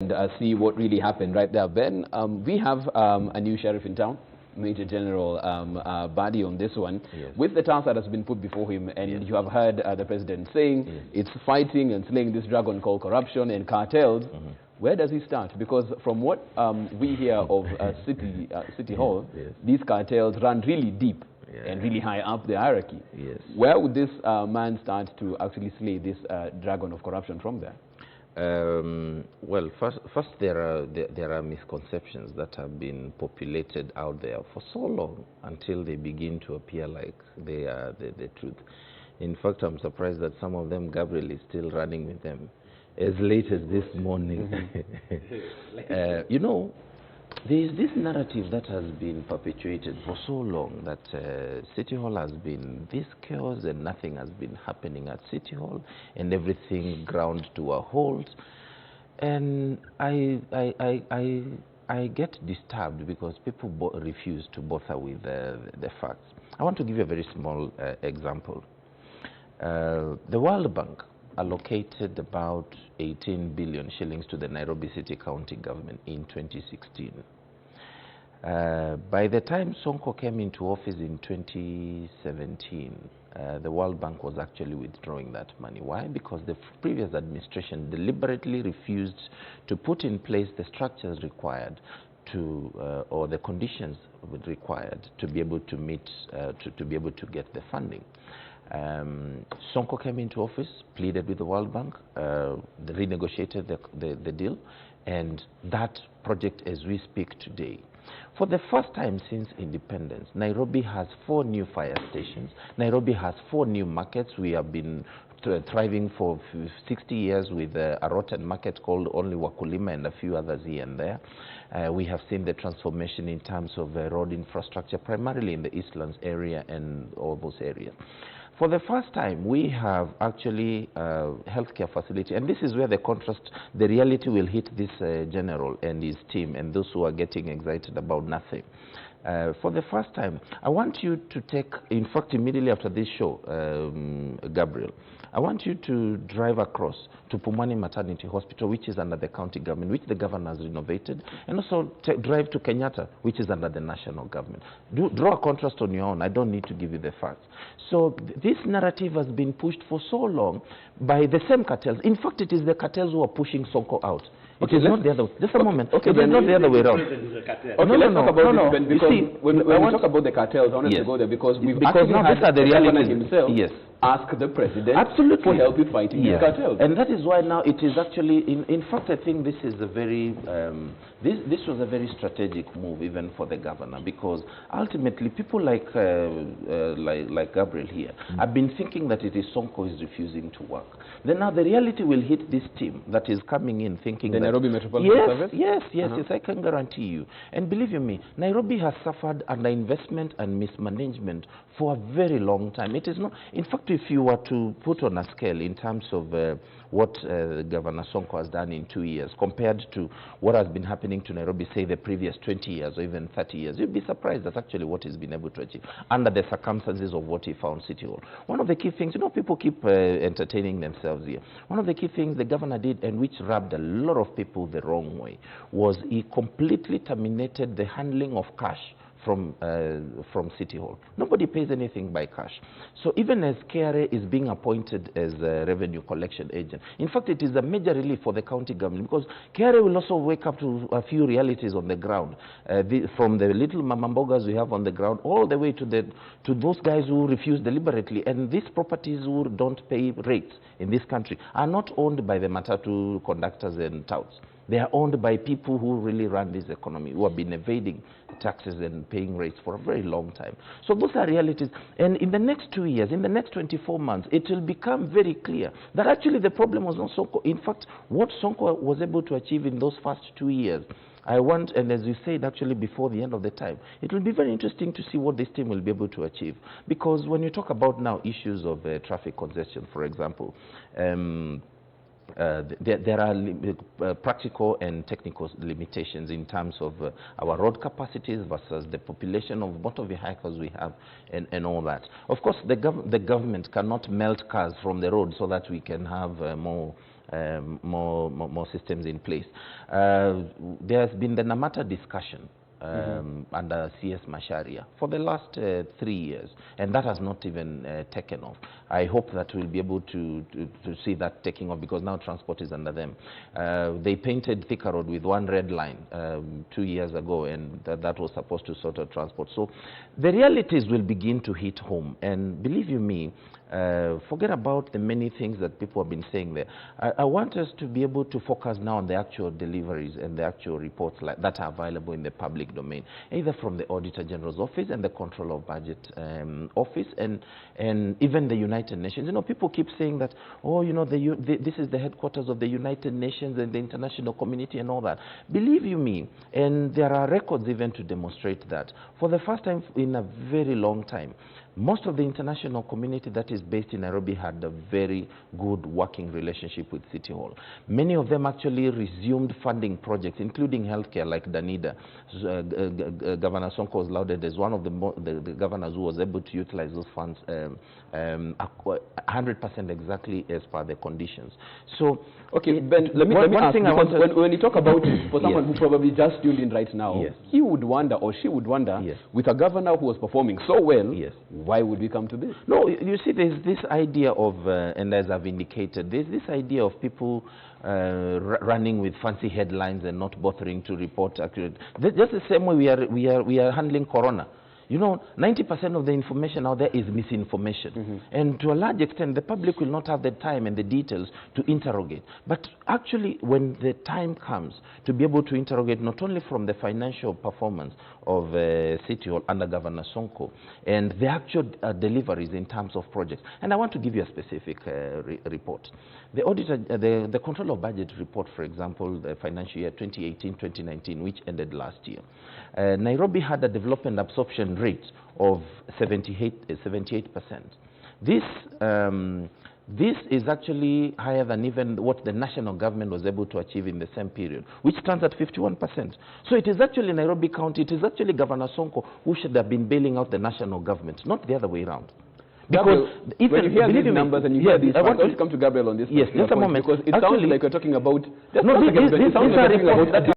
and see what really happened right there. Ben, we have a new sheriff in town, Major General Badi on this one, yes, with the task that has been put before him, and yes, you have heard the president saying it's fighting and slaying this dragon called corruption and cartels. Where does he start? Because from what we hear of City Hall, these cartels run really deep and really high up the hierarchy. Yes. Where would this man start to actually slay this dragon of corruption from there? Well, first there are misconceptions that have been populated out there for so long until they begin to appear like they are the truth. In fact, I'm surprised that some of them, Gabriel is still running with them as late as this morning. You know, there is this narrative that has been perpetuated for so long that City Hall has been this chaos and nothing has been happening at City Hall and everything ground to a halt. And I get disturbed because people refuse to bother with the facts. I want to give you a very small example. The World Bank allocated about 18 billion shillings to the Nairobi City County government in 2016. By the time Sonko came into office in 2017, the World Bank was actually withdrawing that money. Why? Because the previous administration deliberately refused to put in place the structures required to, or the conditions required to be able to meet, to be able to get the funding. Sonko came into office, pleaded with the World Bank, they renegotiated the deal, and that project, as we speak today, for the first time since independence, Nairobi has 4 new fire stations. Nairobi has 4 new markets. We have been thriving for 60 years with a rotten market called only Wakulima and a few others here and there. We have seen the transformation in terms of road infrastructure, primarily in the Eastlands area and all those areas. For the first time, we have actually healthcare facility, and this is where the contrast, the reality will hit this general and his team and those who are getting excited about nothing. For the first time, I want you to take, in fact, immediately after this show, Gabriel, I want you to drive across to Pumwani Maternity Hospital, which is under the county government, which the governor has renovated, and also drive to Kenyatta, which is under the national government. Draw a contrast on your own. I don't need to give you the facts. So this narrative has been pushed for so long by the same cartels. In fact, it is the cartels who are pushing Sonko out. It is not the other way. Just a moment. Okay, it is not the other way around. Okay, let's talk about this, because when we talk about the cartels, I want to go there because we've actually had the governor himself ask the president for help in fighting these cartels. And that is why now it is actually, in fact, I think this is a very, this was a very strategic move even for the governor, because ultimately people like Gabriel here have been thinking that it is Sonko is refusing to work. Then now the reality will hit this team that is coming in thinking the Nairobi Metropolitan Service? Yes, I can guarantee you. And believe you me, Nairobi has suffered underinvestment and mismanagement for a very long time. It is not, in fact, if you were to put on a scale in terms of what Governor Sonko has done in 2 years compared to what has been happening to Nairobi, say, the previous 20 years or even 30 years, you'd be surprised at actually what he's been able to achieve under the circumstances of what he found City Hall. One of the key things, you know, people keep entertaining themselves here. One of the key things the governor did, and which rubbed a lot of people the wrong way, was he completely terminated the handling of cash from City Hall. Nobody pays anything by cash. So even as KRA is being appointed as a revenue collection agent, in fact, it is a major relief for the county government, because KRA will also wake up to a few realities on the ground, from the little mamambogas we have on the ground all the way to those guys who refuse deliberately. And these properties who don't pay rates in this country are not owned by the matatu conductors and touts. They are owned by people who really run this economy, who have been evading taxes and paying rates for a very long time. So those are realities. And in the next 2 years, in the next 24 months, it will become very clear that actually the problem was not Sonko. In fact, what Sonko was able to achieve in those first 2 years, I want, and as you said actually before the end of the time, it will be very interesting to see what this team will be able to achieve. Because when you talk about now issues of traffic congestion, for example, there are practical and technical limitations in terms of our road capacities versus the population of motor vehicles we have and all that. Of course, the government cannot melt cars from the road so that we can have more more systems in place. There has been the Namata discussion under CS Macharia for the last 3 years, and that has not even taken off. I hope that we'll be able to see that taking off, because now transport is under them. They painted Thika Road with one red line 2 years ago, and that was supposed to sort of transport. So the realities will begin to hit home, and believe you me, forget about the many things that people have been saying there. I want us to be able to focus now on the actual deliveries and the actual reports that are available in the public domain, either from the Auditor General's office and the Control of Budget office, and even the United Nations. You know, people keep saying that, oh, you know, this is the headquarters of the United Nations and the international community and all that. Believe you me, and there are records even to demonstrate that, for the first time in a very long time, most of the international community that is based in Nairobi had a very good working relationship with City Hall. Many of them actually resumed funding projects, including healthcare, like Danida. Governor Sonko was lauded as one of the governors who was able to utilize those funds 100% exactly as per the conditions. So, okay, Ben, let me ask, because when you talk about, for someone who probably just tuned in right now, he would wonder, or she would wonder, with a governor who was performing so well, why would we come to this? No, you see, there's this idea of, and as I've indicated, there's this idea of people running with fancy headlines and not bothering to report accurate. Just the same way we are handling corona. You know, 90% of the information out there is misinformation. And to a large extent, the public will not have the time and the details to interrogate. But actually, when the time comes to be able to interrogate not only from the financial performance of City Hall under Governor Sonko and the actual deliveries in terms of projects. And I want to give you a specific report. The auditor, the Control of Budget report, for example, the financial year 2018-2019, which ended last year, Nairobi had a development absorption rate of 78%. This is actually higher than even what the national government was able to achieve in the same period, which stands at 51%. So it is actually Nairobi County, it is actually Governor Sonko who should have been bailing out the national government, not the other way around. Because Gabriel, when you hear these numbers and you hear these, I want to come to Gabriel on this. Yes, just a moment. Because it sounds like we're talking about... No, these are reports.